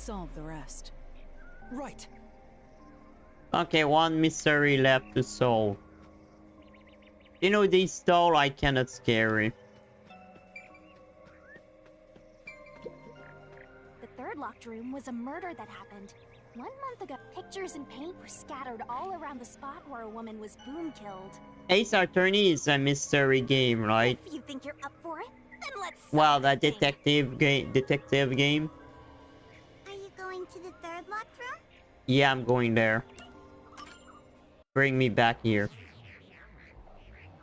solve the rest. Right. Okay, one mystery left to solve. You know, these dolls are kinda scary. The third locked room was a murder that happened 1 month ago. Pictures and paint were scattered all around the spot where a woman was boom killed. Ace Attorney is a mystery game, right? If you think you're up for it, then let's Well, solve the this thing. detective game. Are you going to the third locked room? Yeah, I'm going there. Bring me back here.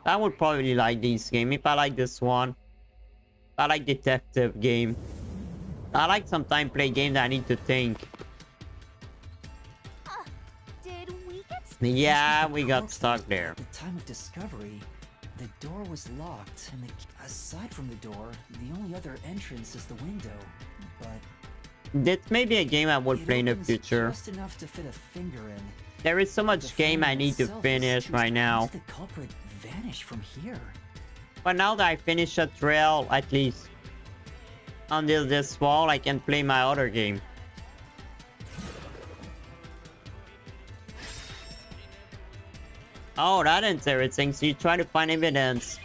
I would probably like this game if I like this one. I like detective game. I like sometimes play games that I need to think. Did we get Yeah, we got stuck there. At the time of discovery, the door was locked, and aside from the door, the only other entrance is the window. But This may be a game I would it play in the opens future. just enough to fit a finger in. There is so The much game I frame need to itself is finish too right now. How did the culprit vanish from here? But now that I finish a trail, at least until this fall, I can play my other game. Oh, that's interesting. So you try to find evidence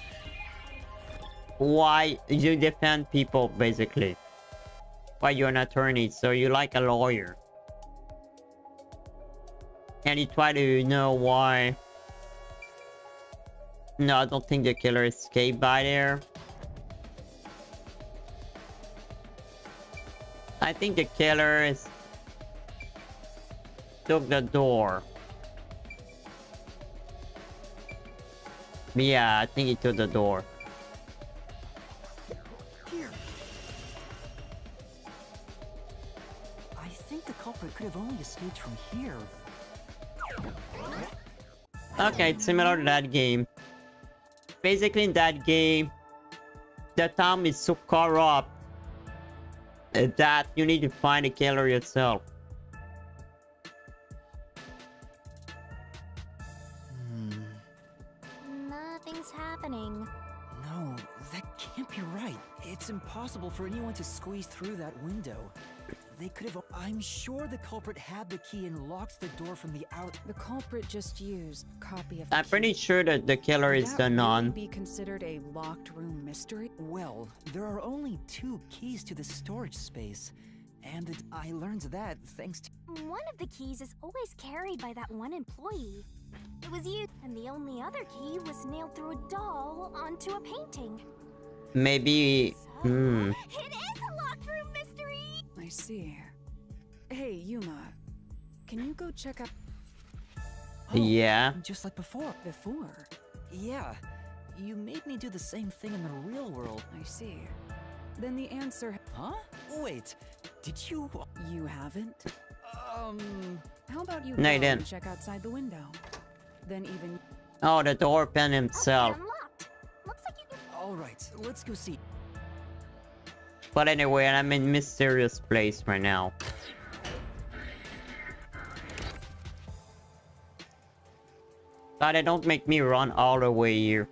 why you defend people, basically. Why you're an attorney, so you like a lawyer. And you try to know why. No, I don't think the killer escaped by there. I think the killer took the door. Yeah, I think he took the door. Here. I think the culprit could have only escaped from here. Okay, it's similar to that game. Basically, in that game, the town is so corrupt that you need to find the killer yourself. Nothing's happening. No, that can't be right. It's impossible for anyone to squeeze through that window. They could have... I'm sure the culprit had the key and locked the door from the out... The culprit just used a copy of the I'm key. pretty sure that the killer Would is that the really nun. be considered a locked room mystery? Well, there are only 2 keys to the storage space. And I learned that thanks to... One of the keys is always carried by that one employee. It was you, and the only other key was nailed through a doll onto a painting. Maybe... So, it is a locked room mystery! I see. Hey, Yuma. Can you go check out Oh, Yeah. just like before. before? Yeah, you made me do the same thing in the real world. I see. Then the answer... Huh? Wait, did you... You haven't? How about you No, go you and didn't. check outside the window? Then even... Oh, the door opened Okay, himself. unlocked. Looks like you can... Alright, let's go see. But anyway, I'm in mysterious place right now. But it don't make me run all the way here.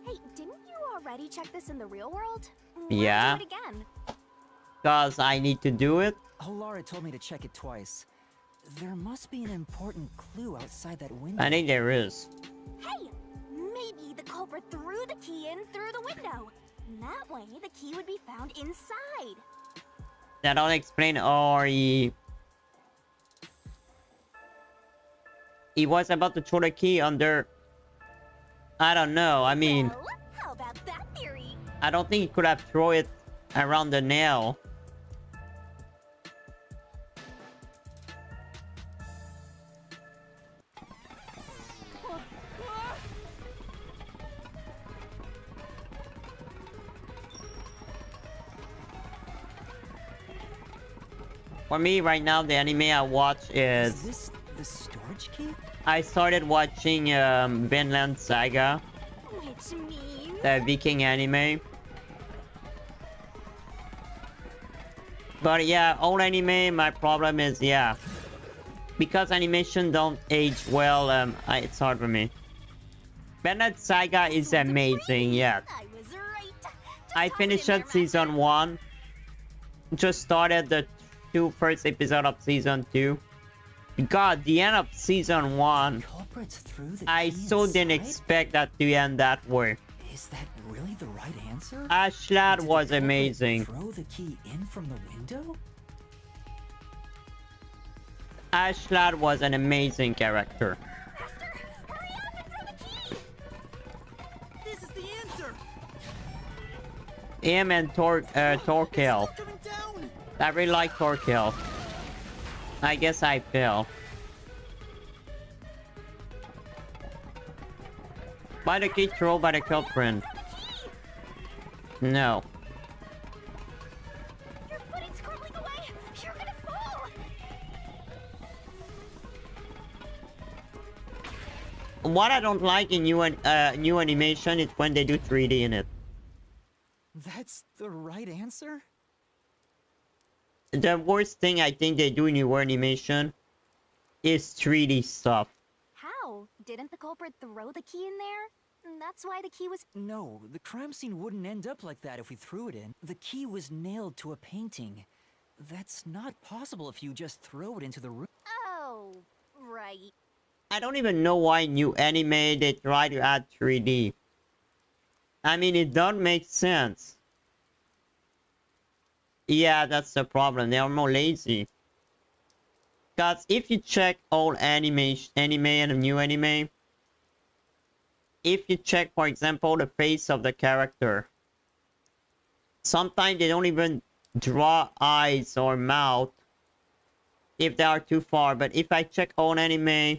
Hey, didn't you already check this in the real world? Why Yeah. do it again? Cause I need to do it. Lara told me to check it twice. There must be an important clue outside that window. I think there is. Hey, maybe the culprit threw the key in through the window. That way, the key would be found inside. That don't explain or he was about to throw the key under. I don't know. I mean, Well, how about that theory? I don't think he could have thrown it around the nail. For me, right now, the anime I watch Is is... this the storage key? I started watching Vinland Saga, Which means... the Viking anime. But yeah, old anime, my problem is, yeah, because animation don't age well, it's hard for me. Vinland Saga is amazing, yeah. I was right. Just I toss it finished in there, season 1. Just started the 2, first episode of season 2. God, the end of season 1. Culprits threw the I key so didn't inside? expect that to end that way. Is that really the right answer? Ashlad Did the was culprit amazing. Throw the key in from the window? Ashlad was an amazing character. Master, hurry up and throw the key! This is the answer. Him and Torkel. Coming down. I really like Torkel. I guess I fail. By the key thrown by the culprit. No. Your footing's crumbling away! You're gonna fall! What I don't like in new animation is when they do 3D in it. That's the right answer? The worst thing I think they do in new animation is 3D stuff. How? Didn't the culprit throw the key in there? That's why the key was... No, the crime scene wouldn't end up like that if we threw it in. The key was nailed to a painting. That's not possible if you just throw it into the room. Oh, right. I don't even know why new anime they try to add 3D. I mean, it don't make sense. Yeah, that's the problem. They are more lazy. Cause if you check old anime and new anime, if you check, for example, the face of the character, sometimes they don't even draw eyes or mouth if they are too far. But if I check old anime,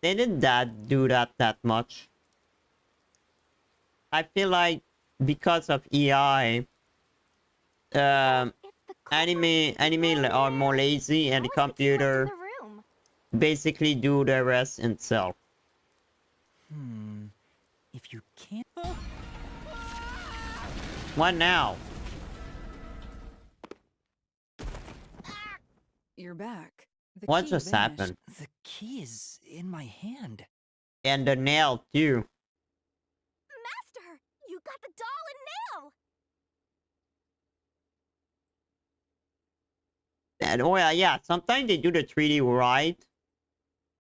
they didn't do that much. I feel like because of EI, anime are more lazy and the computer basically do the rest itself. If you can't... What now? You're back. The What key just vanished. happened? The key is in my hand. And the nail too. Master, you got the doll and nail! And oh yeah, sometimes they do the 3D right.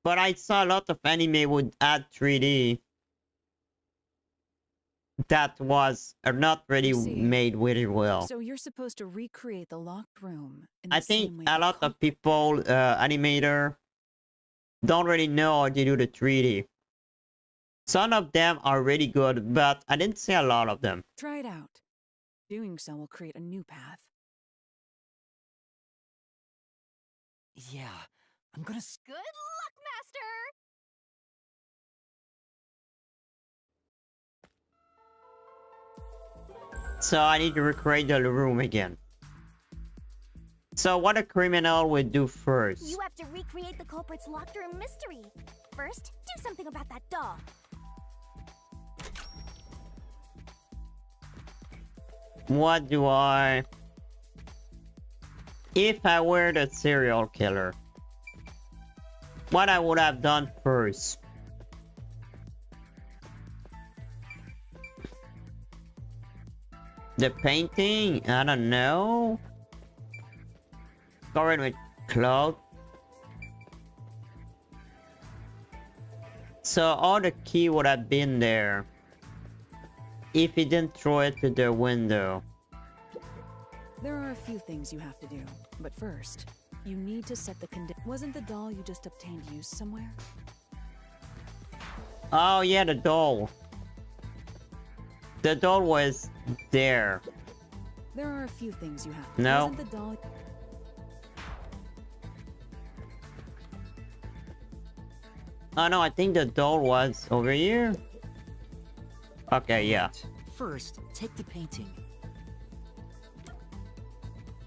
But I saw a lot of anime would add 3D. That was not really I see. made very well. So you're supposed to recreate the locked room in I the think same way a the lot of culprit- people, animator, don't really know how to do the 3D. Some of them are really good, but I didn't see a lot of them. Try it out. Doing so will create a new path. Yeah, I'm gonna... Good luck, Master! So I need to recreate the room again. So what a criminal would do first. You have to recreate the culprit's locked room mystery. First, do something about that doll. What do I... If I were the serial killer, what I would have done first? The painting? I don't know. Covered with cloth. So all the key would have been there if he didn't throw it to the window. There are a few things you have to do, but first, you need to set the condition. Wasn't the doll you just obtained used somewhere? Oh yeah, the doll. The doll was there. There are a few things you have. No. Wasn't the doll? Oh no, I think the doll was over here. Okay, yeah. First, take the painting.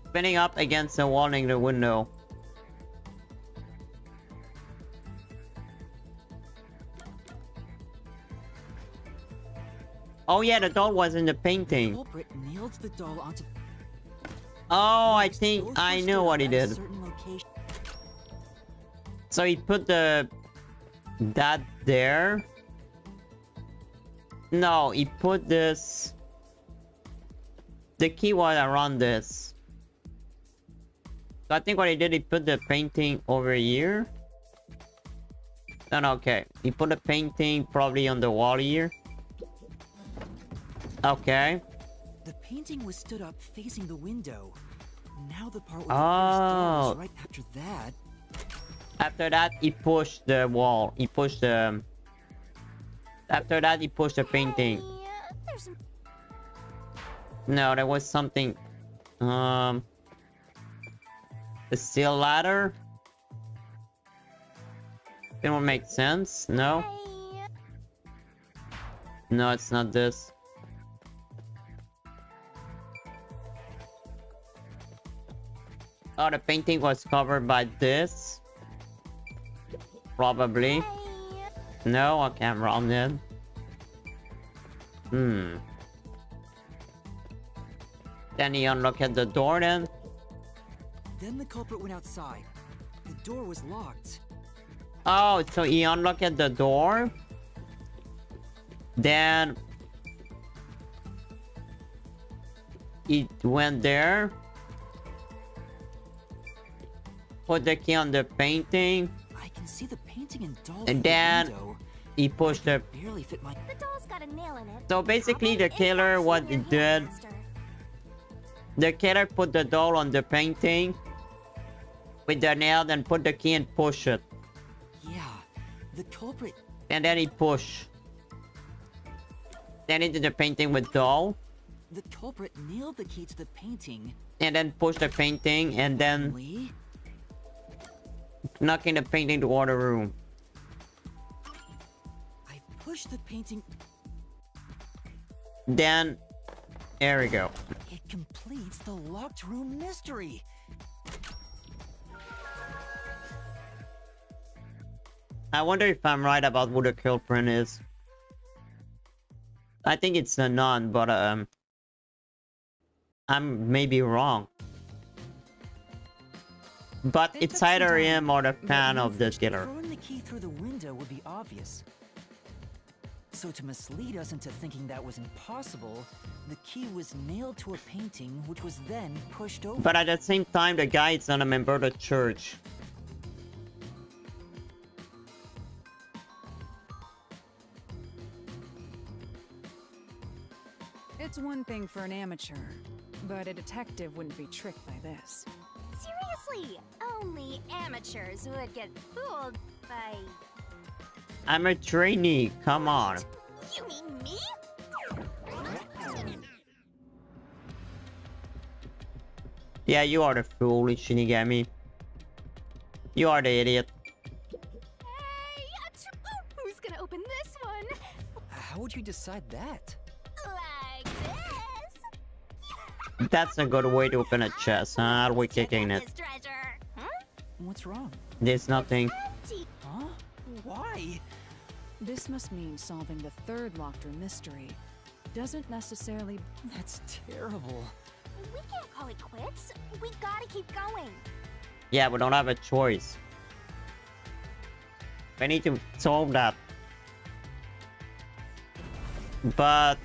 Spinning up against the wall in the window. Oh yeah, the doll was in the The painting. culprit nailed the doll onto... Oh, I Next, think door I pushed know it what he at a did. certain location. So he put that there. No, he put this. The key was around this. So I think what he did, he put the painting over here. No, no, okay. He put the painting probably on the wall here. Okay. The painting was stood up facing the window. Now the part with the Oh. cursed dolls right after that. After that, he pushed the wall. He pushed the... After that, he pushed the painting. Hey, there's some No, there was something... A steel ladder? It would make sense. No? hey. No, it's not this. Oh, the painting was covered by this. Probably. Hey. No, okay, I'm wrong then. Then he unlocked the door then. Then the culprit went outside. The door was locked. Oh, so he unlocked the door. Then he went there. Put the key on the painting. I can see the painting and doll And through then the window. he pushed the... Barely fit my... The doll's got a nail in it. So basically the Problem is killer, that what she he and her did... handmaster. The killer put the doll on the painting with the nail, then put the key and push it. Yeah, the culprit... And then he push. Then into the painting with doll. The culprit nailed the key to the painting. And then push the painting and then Lee? knocking the painting toward the room. I pushed the painting... Then, there we go. It completes the locked room mystery. I wonder if I'm right about who the culprit is. I think it's the nun, but I'm maybe wrong. But They it's took some either time, him or the but fan you of the killer. Throwing the key through the window would be obvious. So to mislead us into thinking that was impossible, the key was nailed to a painting, which was then pushed over. But at the same time, the guy is not a member of the church. It's one thing for an amateur, but a detective wouldn't be tricked by this. Seriously, only amateurs would get fooled by... I'm a trainee, come on. You mean me? Yeah, you are the fool, Shinigami. You are the idiot. Hey, who's gonna open this one? How would you decide that? Like this? That's a good way to open a chest, huh? Are we kicking it? This treasure. Huh? What's wrong? There's nothing. Empty. Huh? Why? This must mean solving the third locked room mystery doesn't necessarily... That's terrible. We can't call it quits. We gotta keep going. Yeah, we don't have a choice. We need to solve that. But...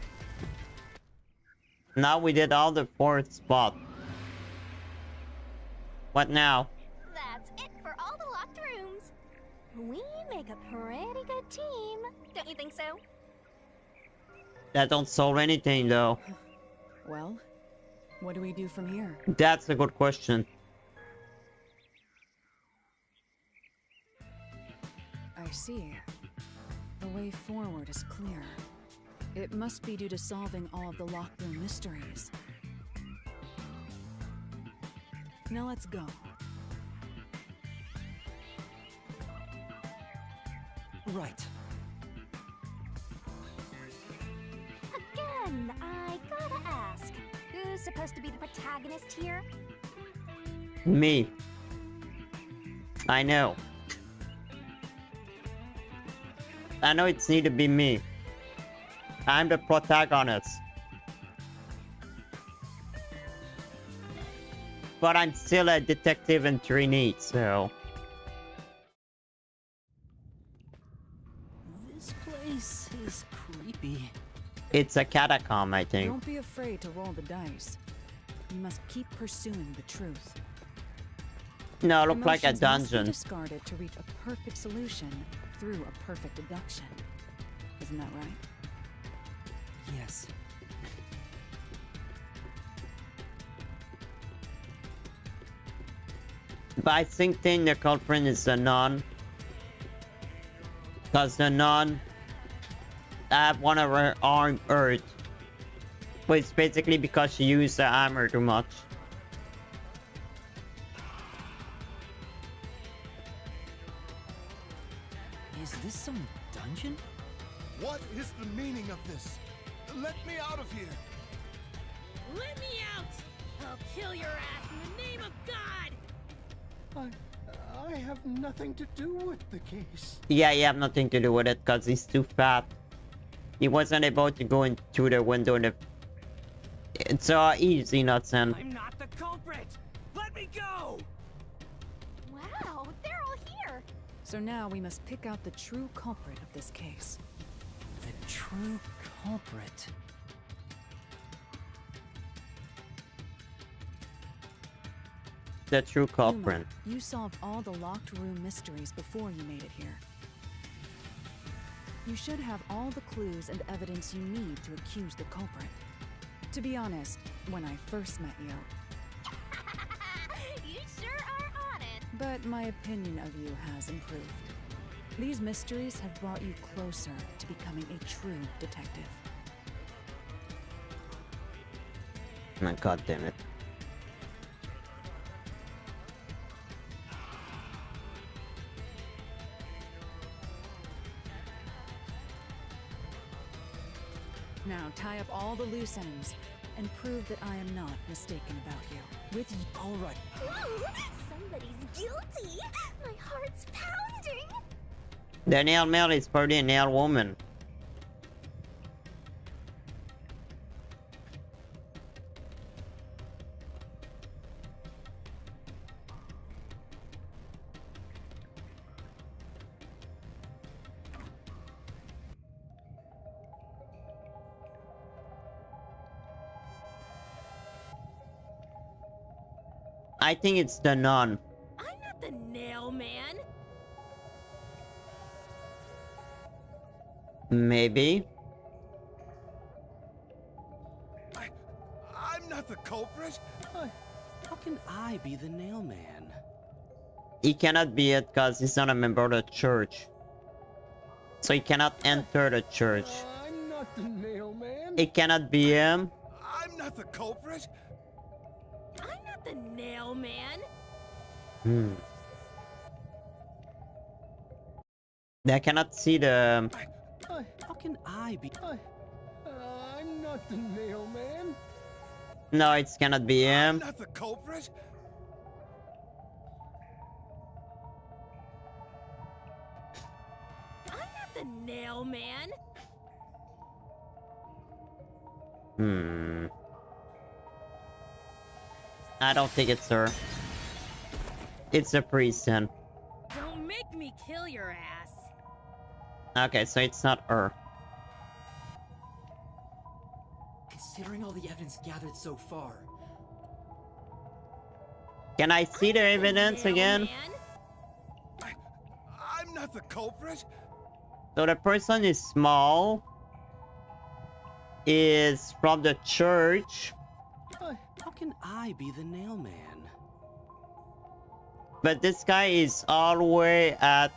now we did all the fourth spot. What now? That's it for all the locked rooms. We make a pretty good team. Don't you think so? That don't solve anything though. Well, what do we do from here? That's a good question. I see. The way forward is clear. It must be due to solving all of the locked room mysteries. Now let's go. Right. Again, I gotta ask. Who's supposed to be the protagonist here? Me. I know. I know it's need to be me. I'm the protagonist. But I'm still a detective and trainee, so... This place is creepy. It's a catacomb, I think. Don't be afraid to roll the dice. You must keep pursuing the truth. No, it looked like a Emotions must be dungeon. discarded to reach a perfect solution through a perfect deduction. Isn't that right? Yes. But I think the culprit is the nun. Because the nun had one of her arm hurt. But it's basically because she used the hammer too much. Is this some dungeon? What is the meaning of this? Let me out of here! Let me out! I'll kill your ass in the name of God! I have nothing to do with the case. Yeah, he have nothing to do with it because he's too fat. He wasn't able to go into the window in the... It's so easy, Nutson. I'm not the culprit! Let me go! Wow, they're all here. So now we must pick out the true culprit of this case. The true culprit. The true Yuma, culprit. you solved all the locked room mysteries before you made it here. You should have all the clues and evidence you need to accuse the culprit. To be honest, when I first met you, You sure are honest. but my opinion of you has improved. These mysteries have brought you closer to becoming a true detective. My god damn it. Now tie up all the loose ends and prove that I am not mistaken about you. With you. All right. Ooh, somebody's guilty. My heart's pounding. The nail man is probably a nail woman. I think it's the nun. I'm not the nail man! Maybe. I'm not the culprit. How can I be the nail man? He cannot be it because he's not a member of the church. So he cannot enter the church. I'm not the mailman. It cannot be him. I'm not the culprit. I'm not the nail man! I cannot see the... How can I be? I'm not the mailman. No, it cannot be I'm him. not the culprit. I'm not the nail man! I don't think it's her. It's the priest then. Don't make me kill your ass! Okay, so it's not her. Considering all the evidence gathered so far, Can I see the evidence Nail again? man? I'm not the culprit. So the person is small. Is from the church. how can I be the nail man? But this guy is all the way at...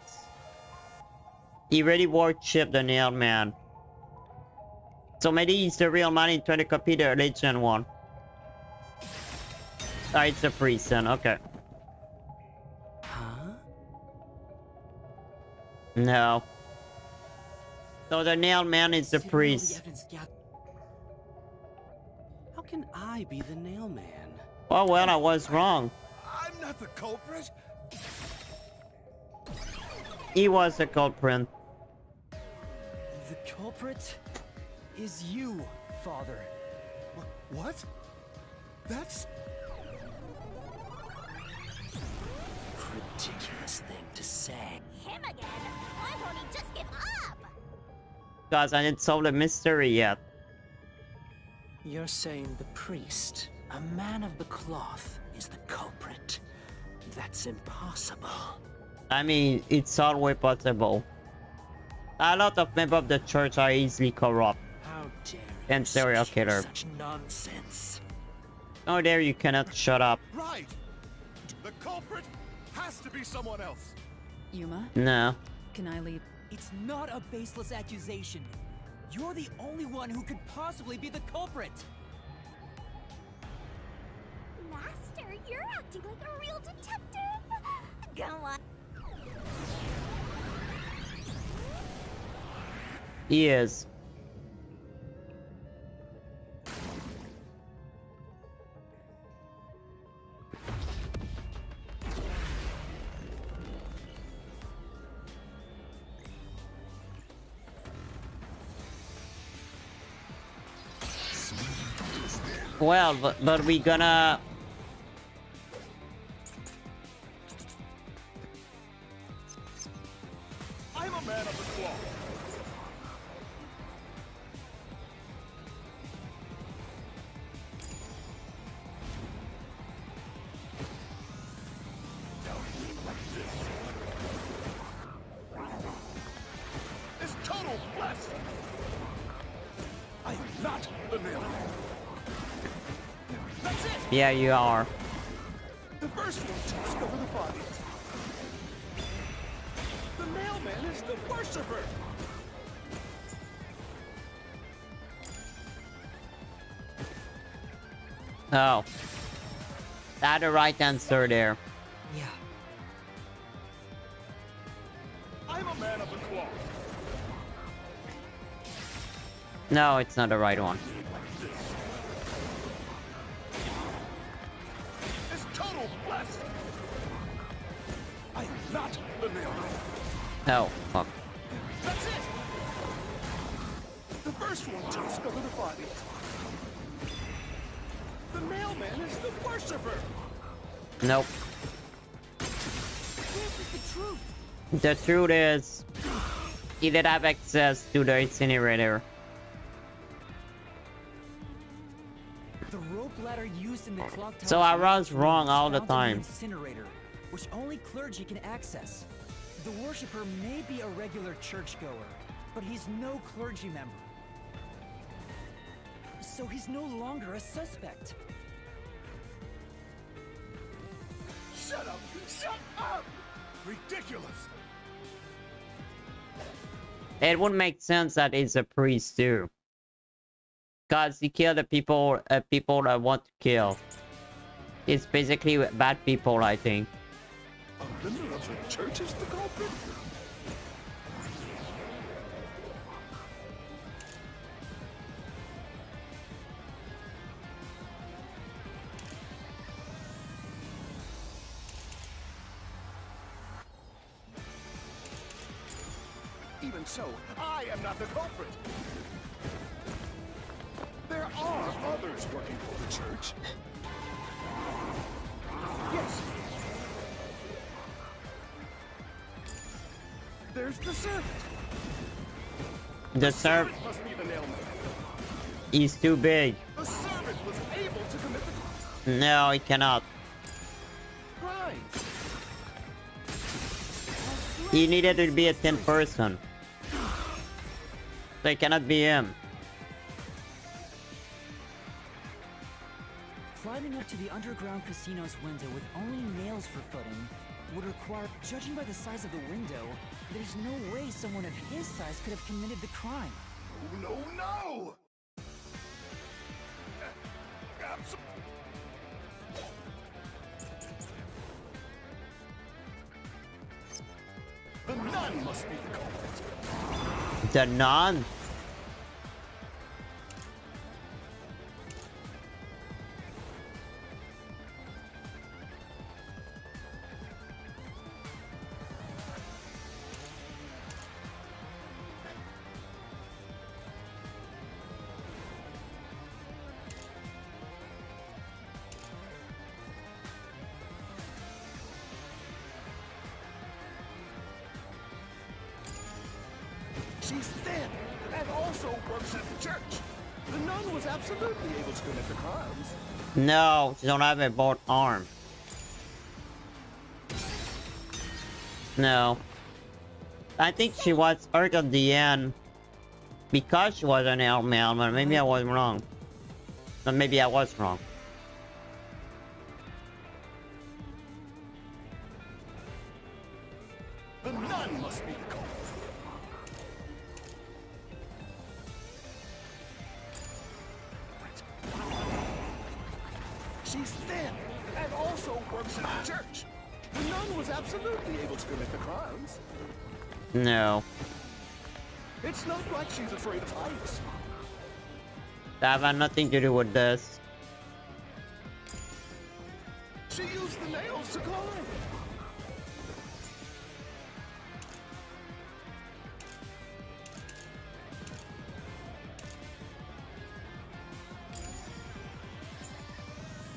He really worshipped the nail man. So maybe he's the real man in trying to copy the legend one. Oh, it's the priest then, okay. Huh? No. So the nail man is the Considering all priest. the evidence how can I be the nail man? Oh well, I was wrong. I'm not the culprit. He was the culprit. The culprit is you, Father. What? That's... Ridiculous thing to say. Him again? Why won't he just give up? Because I didn't solve the mystery yet. You're saying the priest, a man of the cloth, is the culprit. That's impossible. I mean, it's always possible. A lot of members of the church are easily corrupt. How dare And serial speak killer. such nonsense? Oh, there you cannot shut up. Right! The culprit has to be someone else. Yuma, No. can I leave? It's not a baseless accusation. You're the only one who could possibly be the culprit. Master, you're acting like a real detective. Go on. He is. Well, but we gonna... I'm a man of the cloth. It's total blast! I am not the nailman. That's it! Yeah, you are. The first one to discover the body. The mailman is the worshiper! Oh. That's the right answer there. Yeah. I'm a man of the cloth. No, it's not the right one. It's total blast! I am not the nailman. Oh, fuck. That's it! The first one to discover the body. The mailman is the worshiper! Nope. Where's the truth? The truth is, he did have access to the incinerator. The rope ladder used in the clock tower. So I was wrong all the time. Incinerator, which only clergy can access. The worshipper may be a regular churchgoer, but he's no clergy member. So he's no longer a suspect. Shut up! Shut up! Ridiculous! It would make sense that he's a priest too. Cause he killed the people that want to kill. It's basically bad people, I think. A member of the church is the culprit? Even so, I am not the culprit. There are others working for the church. Yes. There's the servant. The servant Must be the nailman. is too big. The servant was able to commit the No, he cannot. crime. He needed to be a 10 person. So it cannot be him. Climbing up to the underground casino's window with only nails for footing would require, judging by the size of the window, there's no way someone of his size could have committed the crime. No, no! The nun must be the culprit. The nun? She's thin and also works at the church. The nun was absolutely able to commit the crimes. No, she don't have a both arm. No. I think she was hurt at the end because she was an mailman, but maybe I was wrong. But maybe I was wrong. The nun must be the culprit. She's thin and also works in the church. The nun was absolutely able to commit the crimes. No. It's not like she's afraid of heights. That had nothing to do with this. She used the nails to climb.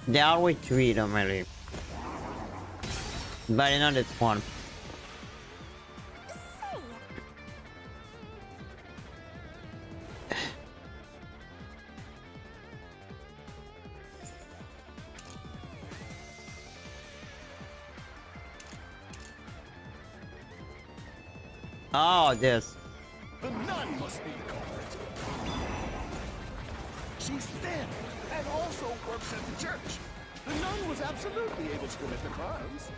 They always treat them really. But not this one. Oh, this. The nun must be the culprit. She's thin and also works at the church. The nun was absolutely able to commit the crimes.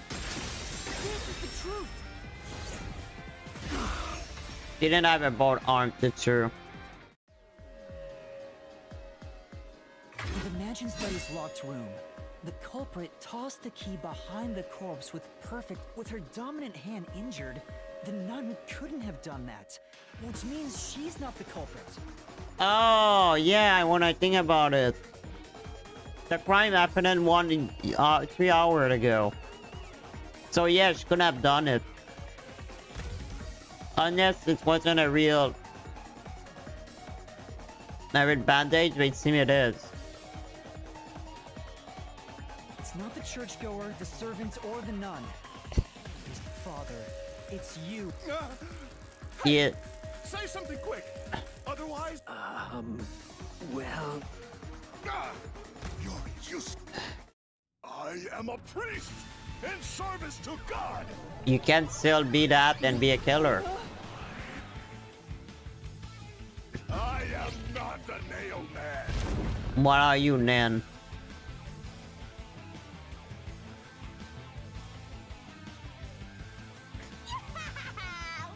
This is the truth. Didn't have a both armed, it's true. In the mansion study's locked room, the culprit tossed the key behind the corpse with her dominant hand injured. The nun couldn't have done that, which means she's not the culprit. Oh, yeah, when I think about it. The crime happened in 3 hours ago. So yeah, she couldn't have done it. Unless it wasn't a real bandage, but it seems it is. It's not the churchgoer, the servant, or the nun. Father, it's you. Yeah. Say something quick. Otherwise... Well... You're useless. I am a priest in service to God. You can still be that and be a killer. I am not the nail man. What are you, Nan?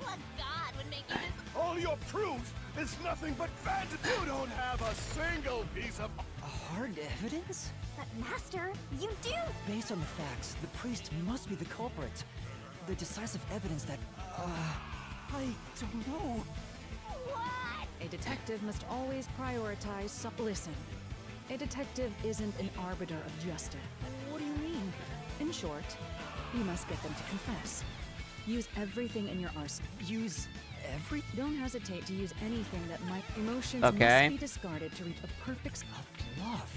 What god would make you this? All your proof is nothing but fantasy. You don't have a single piece of... Hard evidence? But master, you do. Based on the facts, the priest must be the culprit. The decisive evidence that, I don't know. What? A detective must always prioritize some. Listen, a detective isn't an arbiter of justice. What do you mean? In short, you must get them to confess. Use everything in your arsenal. Use every... Don't hesitate to use anything that might. Emotions Okay. must be discarded to reach a perfect. A bluff.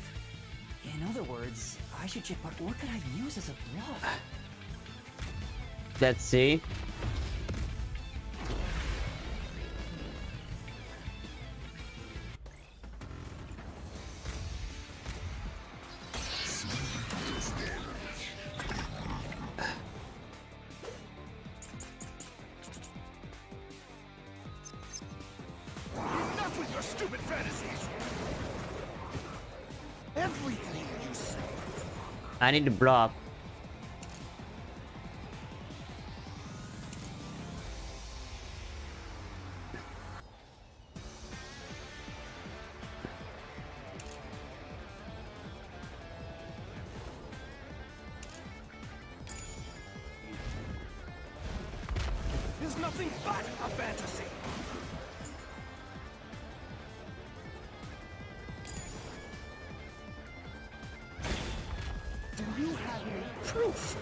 In other words, I should check, but what could I use as a bluff? Let's see. Enough with your stupid fantasies. Everything you say. I need to bluff. Is nothing but a fantasy. Do you have any proof?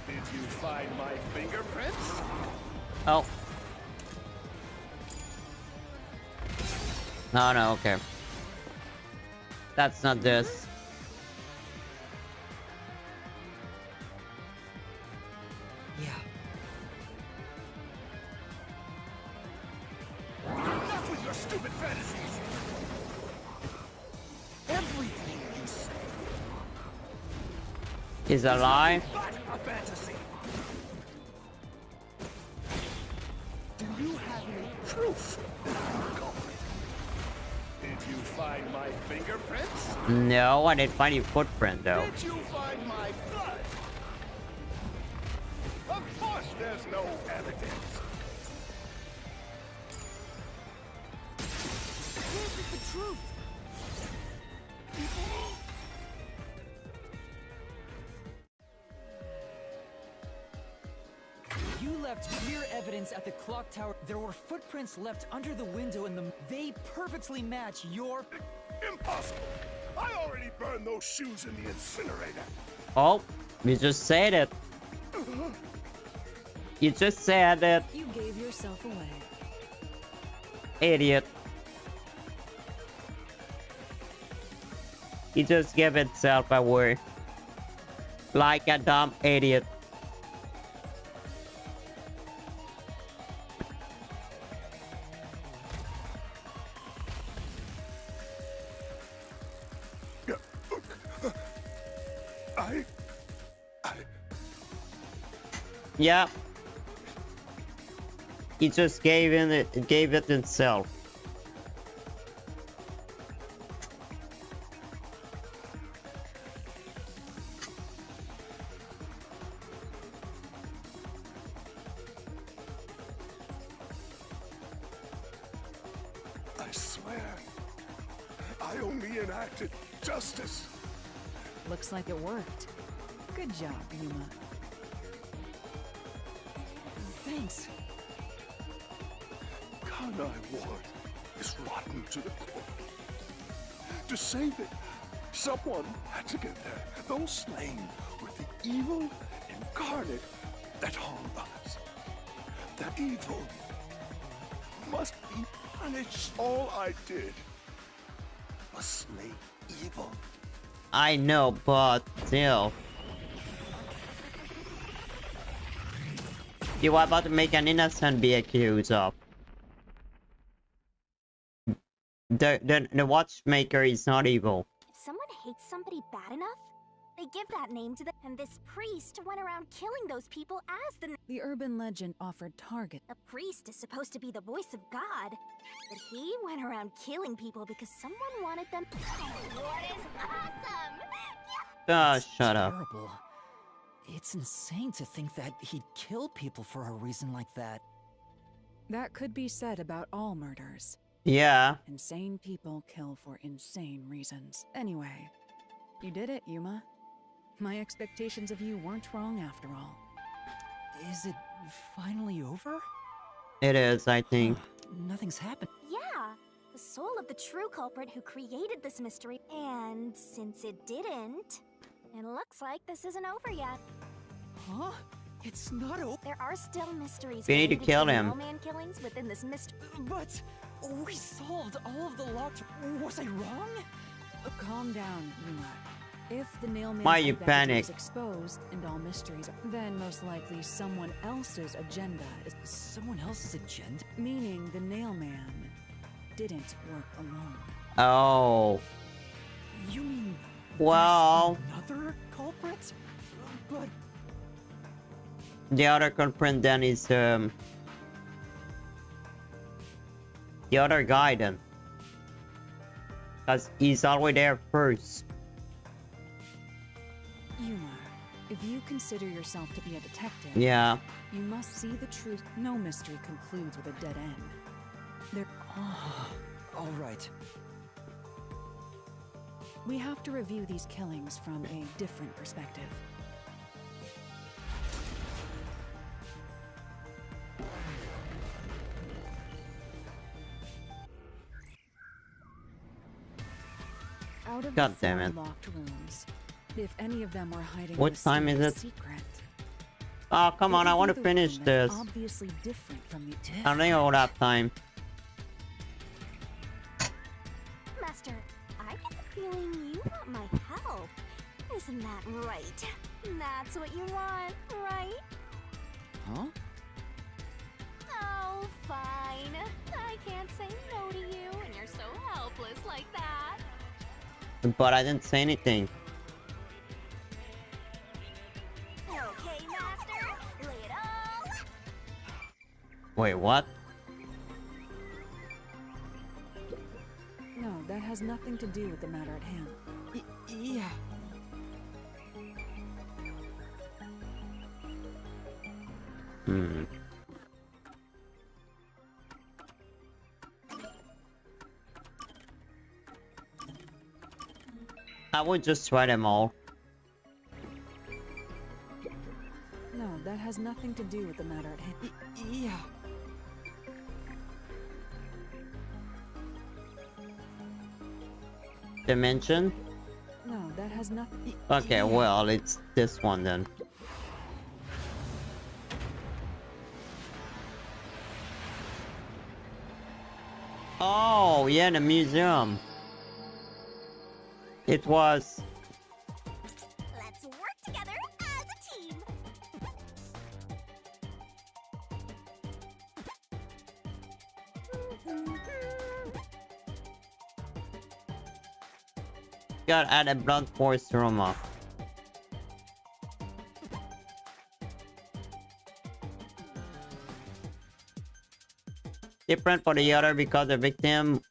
Did you find my fingerprints? Oh. No, no, okay. That's not this. Yeah. Enough with your stupid fantasies. Everything you say. is alive. But a fantasy. Do you have any proof that I'm the culprit? Did you find my fingerprints? No, I didn't find your footprint though. Did you find my blood? Of course there's no evidence. This is the truth. You left clear evidence at the clock tower. There were footprints left under the window and they perfectly match your... Impossible. I already burned those shoes in the incinerator. Oh, you just said it. You just said it, You gave yourself away. idiot. He just gave itself away. Like a dumb idiot. Yeah. He just gave it himself. I swear, I only enacted justice. Looks like it worked. Good job, Yuma. Thanks. Kanai Ward is rotten to the core. To save it, someone had to get there. Those slain were the evil incarnate that harmed us. That evil must be punished. All I did was slay evil. I know, but still. You are about to make an innocent be accused of. The watchmaker is not evil. If someone hates somebody bad enough, they give that name to them. And this priest went around killing those people as the... The urban legend offered target. A priest is supposed to be the voice of God, but he went around killing people because someone wanted them... What is awesome? Ah, shut up. Terrible. It's insane to think that he'd kill people for a reason like that. That could be said about all murders. Yeah. Insane people kill for insane reasons. Anyway, you did it, Yuma. My expectations of you weren't wrong after all. Is it finally over? It is, I think. Nothing's happened. Yeah, the soul of the true culprit who created this mystery. And since it didn't, it looks like this isn't over yet. Huh? It's not over. There are still mysteries. We need to related kill the him. Mailman killings within this mystery. But we solved all of the locked... Was I wrong? Calm down, Yuma. If the nailman's Why you identity panic? is exposed and all mysteries, then most likely someone else's agenda is... Someone else's agenda? Meaning the nailman didn't work alone. Oh. You mean... Well, there's another culprit? But... the other culprit then is the other guy then. Cause he's always there first. Yuma, if you consider yourself to be a detective, Yeah. you must see the truth. No mystery concludes with a dead end. There... All right. We have to review these killings from a different perspective. Out of God the damn 4 it. locked rooms, if any of them were hiding What a time is mysterious it? secret, Oh, come it on, I would want be to the finish one that's this. obviously different from the... I don't think I will have time. Master, I get the feeling you want my help. Isn't that right? That's what you want, right? Huh? Oh, fine. I can't say no to you, and you're so helpless like that. But I didn't say anything. Wait, what? No, that has nothing to do with the matter at hand. Yeah. Hmm. I would just try them all. No, that has nothing to do with the matter at hand. Yeah. Dimension? No, that has nothing. Okay, well, it's this one then. Oh, yeah, the museum. It was. Let's work together as a team. Got add a blunt force trauma. Different for the other because the victim.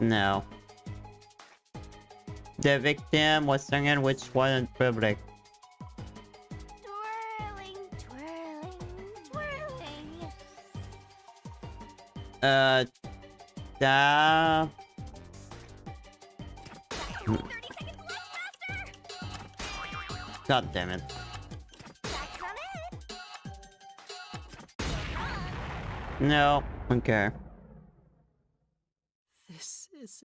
No. The victim was singing which wasn't public. Twirling, twirling, twirling. That. 30 seconds left, faster! God damn it. That's not it. No. Okay. This is...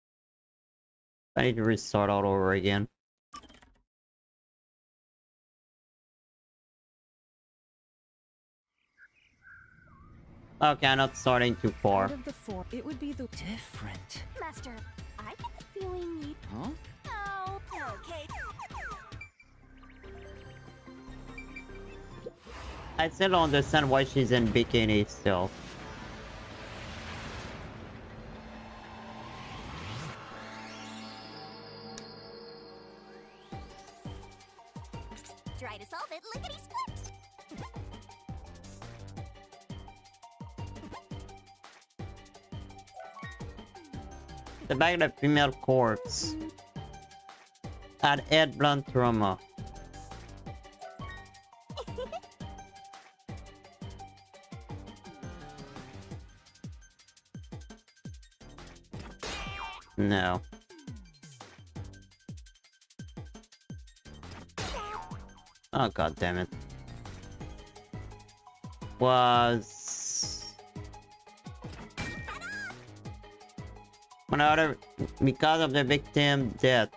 I need to restart all over again. Okay, I'm not starting too far. Out of the four, it would be the different. Master, I get the feeling you... Huh? Oh, okay. I still don't understand why she's in bikini still. Try to solve it, lickety split. The back of the female corpse. Add Ed Blunt trauma. No. Oh god damn it. Was another because of the victim death.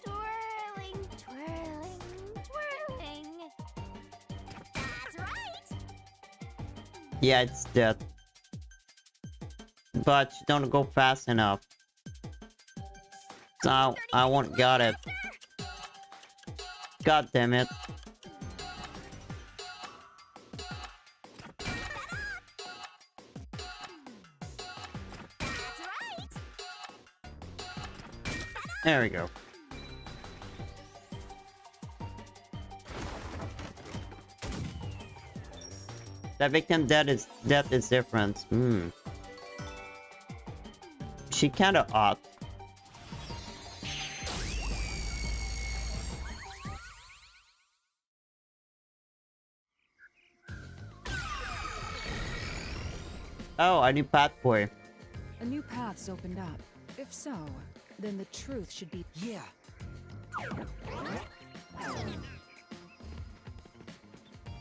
Twirling, twirling, twirling. That's right. Yeah, it's death. But you don't go fast enough. So I won't got it. God damn it. That's right. There we go. The victim death is different. Hmm. She kinda odd. Oh, a new pathway. a new path's opened up. If so, then the truth should be. Yeah.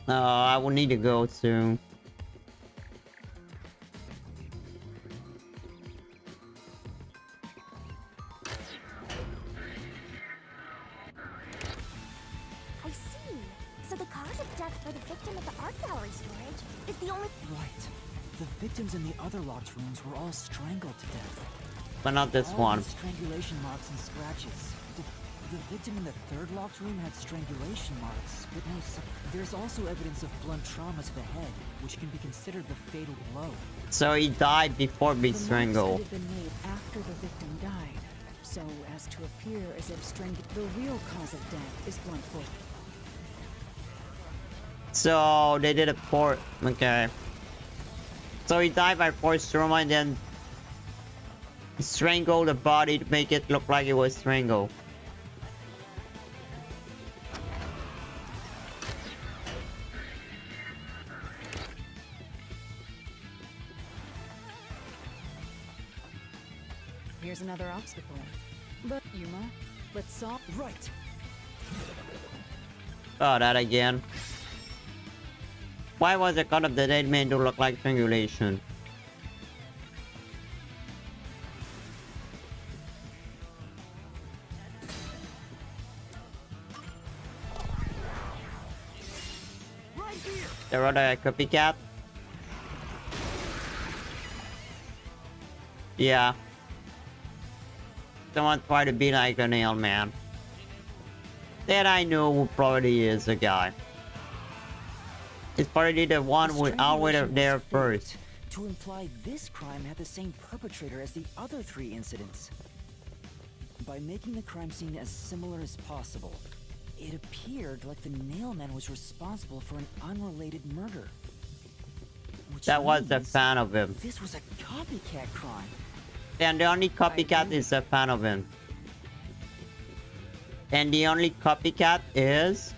I will need to go soon. I see. So the cause of death for the victim at the art gallery storage is the only... Right. The victims in the other locked rooms were all strangled to death. But not this All one. the strangulation marks and scratches. The victim in the third locked room had strangulation marks, but no sign. There's also evidence of blunt trauma to the head, which can be considered the fatal blow. So he died before being The marks strangled. could have been made after the victim died, so as to appear as if the real cause of death is blunt force. So they did it for okay. So he died by force trauma and then strangled the body to make it look like it was strangled. Here's another obstacle. But Yuma, let's solve. Right. Oh, that again. Why was the cut of the dead man to look like strangulation? Right here. There are the copycat. Yeah. Someone tried to be like a nail man. That I know who probably is the guy. It's probably the one who always there first. To imply this crime had the same perpetrator as the other 3 incidents. By making the crime scene as similar as possible, it appeared like the nailman was responsible for an unrelated murder. Which That was a means fan of him. this was a copycat crime. And the only copycat is a fan of him. And the only copycat is...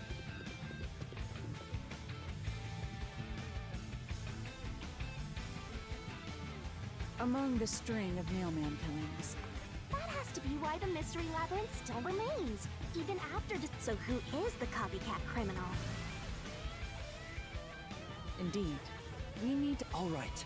Among the string of mailman killings. That has to be why the mystery labyrinth still remains, even after. So who is the copycat criminal? Indeed, we need to. All right.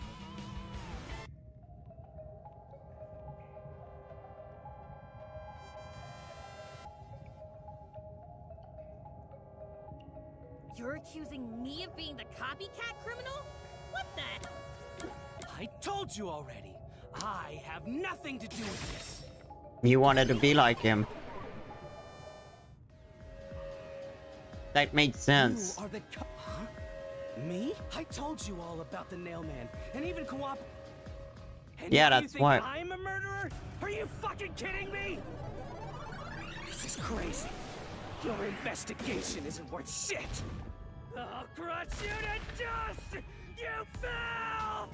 You're accusing me of being the copycat criminal? What the? I told you already. I have nothing to do with this. You wanted to be like him. That makes sense. You are the huh? Me? I told you all about the nailman, and even And Yeah, now you that's think what. I'm a murderer? Are you fucking kidding me? This is crazy. Your investigation isn't worth shit. I'll crush you to dust, you filth!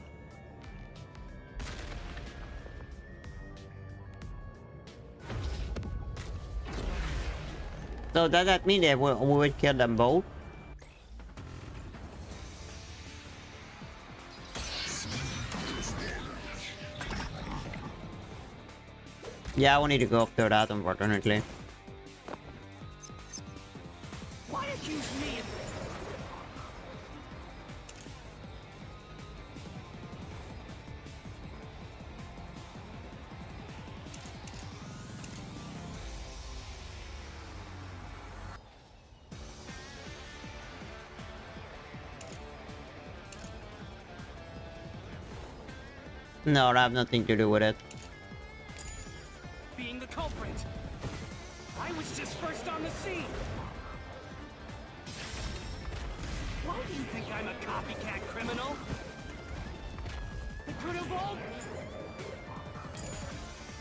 So does that mean that we would kill them both? Yeah, we need to go after that, unfortunately. Why accuse me of... No, I have nothing to do with it. being the culprit? I was just first on the scene. Why do you think I'm a copycat criminal? It could have all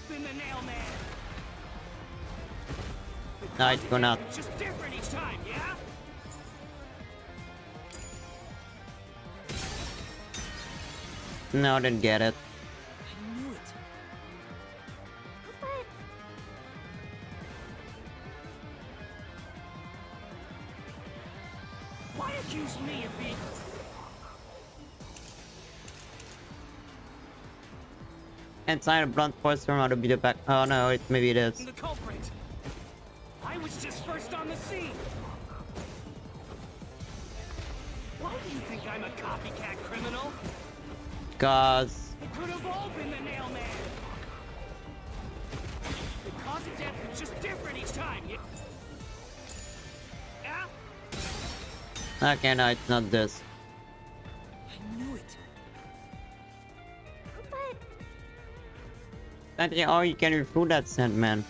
been the nailman. No, it's gonna. It's just different each time, yeah? No, I didn't get it. I knew it. But Why accuse me of being... And sign a blunt force from how to be the back. Oh no, maybe it is. the culprit? I was just first on the scene. Why do you think I'm a copycat criminal? Cause It could have all been the nailman. The cause of death was just different each time. Yeah? okay, no, it's not this. I knew it. but That, oh, you can refute that scent, man.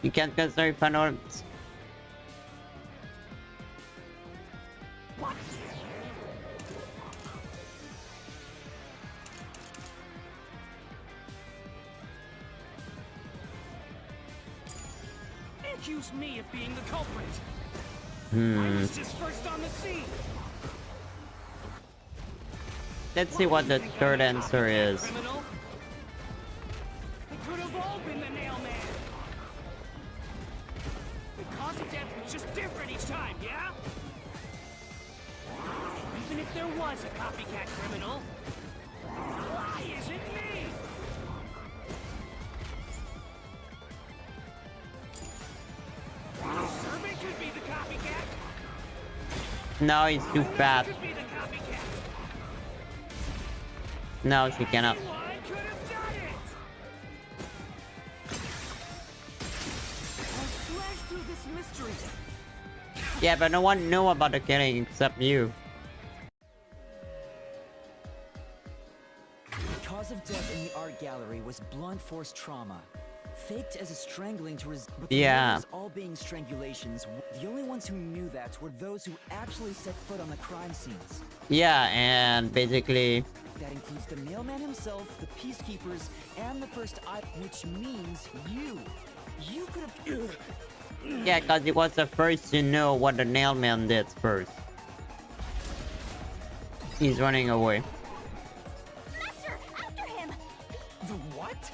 You can't consider Panorama. Accuse me of being the culprit. I Hmm. was just first on the scene. Let's see what the third answer is. Criminal. It could have all been the nail man. The cause of death was just different each time, yeah? Even if there was a copycat criminal, why is it me? The servant could be the copycat. No, he's too fat. Could be the copycat. No, she cannot. Anyone could have done it. I'll slash through this mystery. Yeah, but no one knew about the killing except you. The cause of death in the art gallery was blunt force trauma. Faked as a strangling to but the Yeah. murders all being strangulations. The only ones who knew that were those who actually set foot on the crime scenes. Yeah, and basically, That includes the mailman himself, the peacekeepers, and the first eye, which means you. You could have. yeah, because he was the first to know what the nailman did first. He's running away. Master, after him! The what?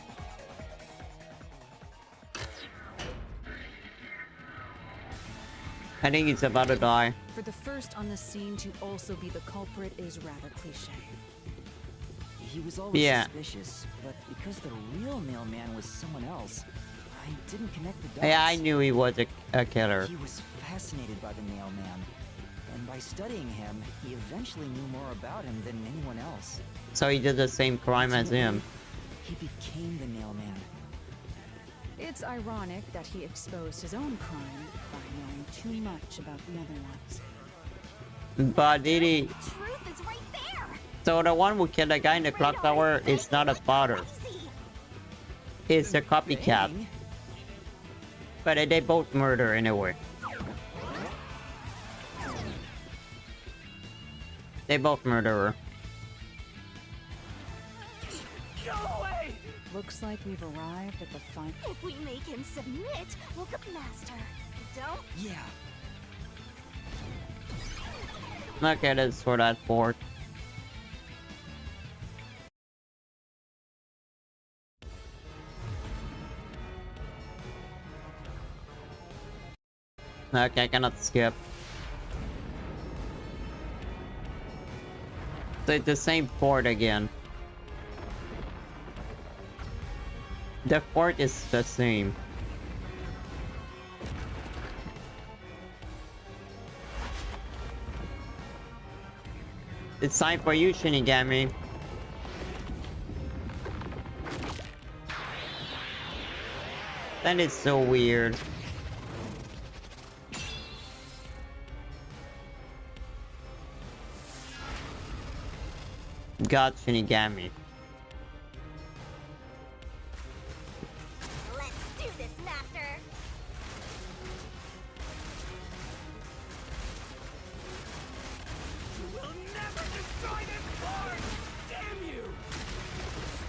I think he's about to die. For the first on the scene to also be the culprit is rather cliche. He was always Yeah. suspicious, but because the real mailman was someone else, I didn't connect the dots. Yeah, I knew he was a killer. He was fascinated by the mailman, and by studying him, he eventually knew more about him than anyone else. So he did the same crime as him. He became the mailman. It's ironic that he exposed his own crime by knowing too much about the other ones. But did he? The truth is right there! So the one who killed the guy in the clock tower is not a father. Crazy. It's a copycat. Dang. But they both murder anyway. They both murder her. Go away! Looks like we've arrived at the final. If we make him submit, we'll get Master. Don't. Yeah. Okay, that's for that fort. Okay, I cannot skip. So it's the same fort again. The fort is the same. It's time for you, Shinigami. That is so weird. God, Shinigami. Let's do this, Master. You will never destroy this fort! Damn you!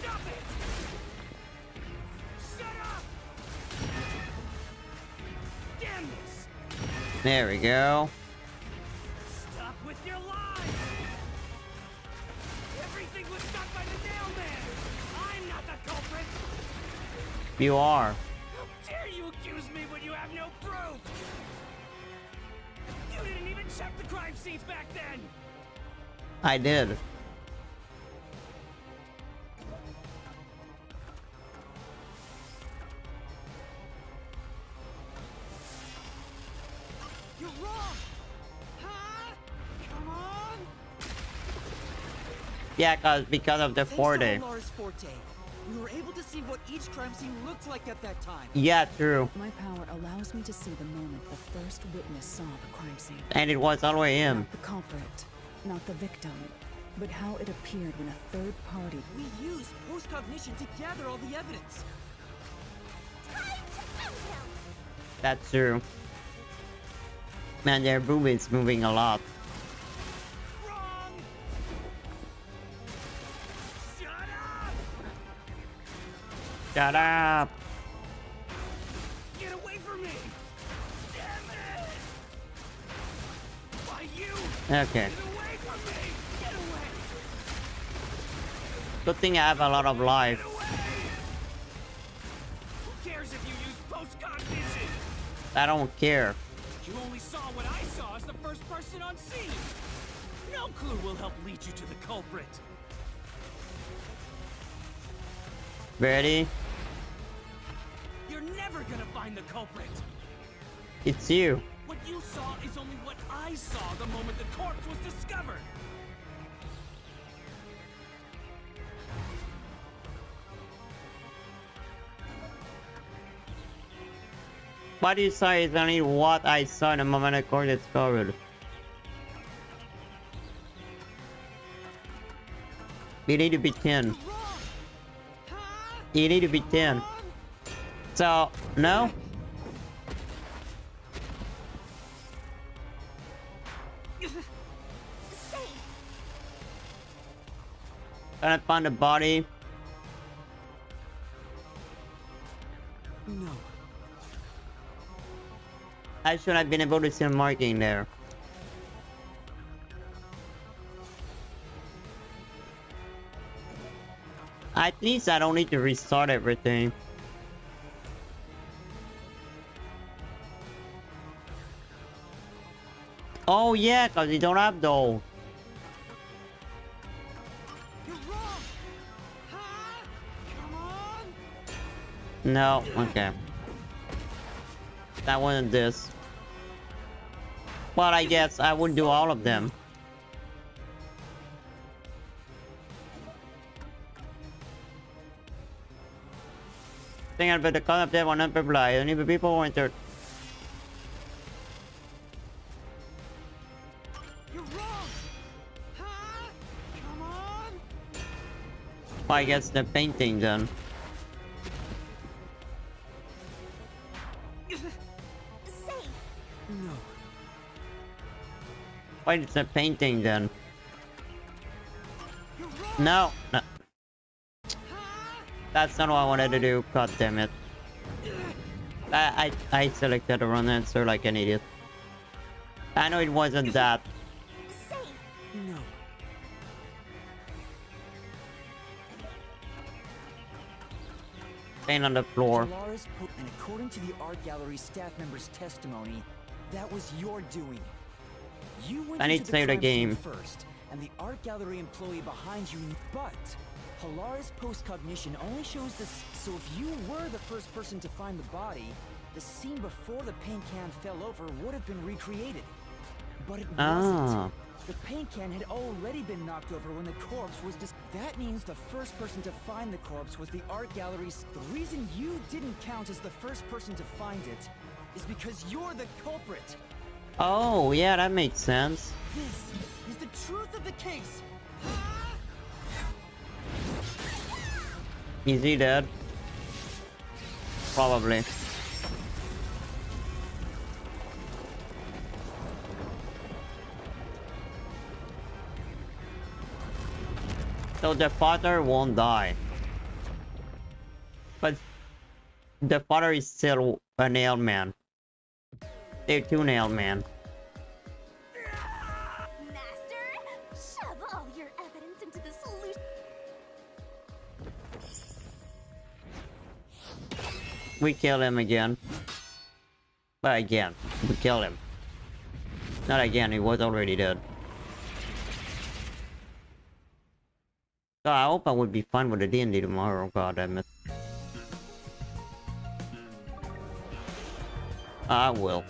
Stop it! Shut up! Damn this! There we go. Stop with your lies! Everything was done by the nailman! I'm not the culprit! You are. How dare you accuse me when you have no proof? You didn't even check the crime scenes back then! I did. You're wrong! Huh? Come on! Yeah, because of the Thanks 4-day. to Lars Forte, we were able to see what each crime scene looked like at that time. Yeah, true. My power allows me to see the moment the first witness saw the crime scene. And it was always him. Not the culprit, not the victim, but how it appeared when a third party. We used post-cognition to gather all the evidence. Time to end him! That's true. Man, their boob is moving a lot. Wrong! Shut up! Shut up! Get away from me! Damn it! Why you? Okay. Get away from me! Get away! Good thing I have a lot of life. Get away! Who cares if you use postcard vision? I don't care. You only saw what I saw as the first person on scene. No clue will help lead you to the culprit. Ready? You're never gonna find the culprit. It's you. What you saw is only what I saw the moment the corpse was discovered. What you saw is only what I saw the moment the cord is covered. You need to be 10. You need to be 10. So, no? Gonna find the body. No. I should have been able to see a marking there. At least I don't need to restart everything. Oh yeah, cause you don't have those. You're wrong. Ha! Come on. No, okay. That wasn't this. Well, I guess I would do all of them. Think about the concept that one people lie. Only the people want to. You're wrong. Ha! Come on. Well, I guess the painting then. Safe. No. Why it's the painting then? You're wrong. No, no. Ha! That's not what I wanted to do. God damn it. I selected the wrong answer like an idiot. I know it wasn't that. Safe. No. Paint on the floor. And according to the art gallery staff member's testimony, that was your doing. You went I need into to save the crime scene game. first, and the art gallery employee behind you, but Hilari's postcognition only shows this. So if you were the first person to find the body, the scene before the paint can fell over would have been recreated. But it Ah. wasn't. The paint can had already been knocked over when the corpse was That means the first person to find the corpse was the art gallery's. The reason you didn't count as the first person to find it is because you're the culprit. Oh, yeah, that makes sense. This is the truth of the case. Is he dead? Probably. So the father won't die. But the father is still a nail man. They're two nail man. Master, shove all your evidence into the solution. We kill him again. But again, we kill him. Not again, he was already dead. So I hope I would be fine with the D&D tomorrow, god damn it. I will.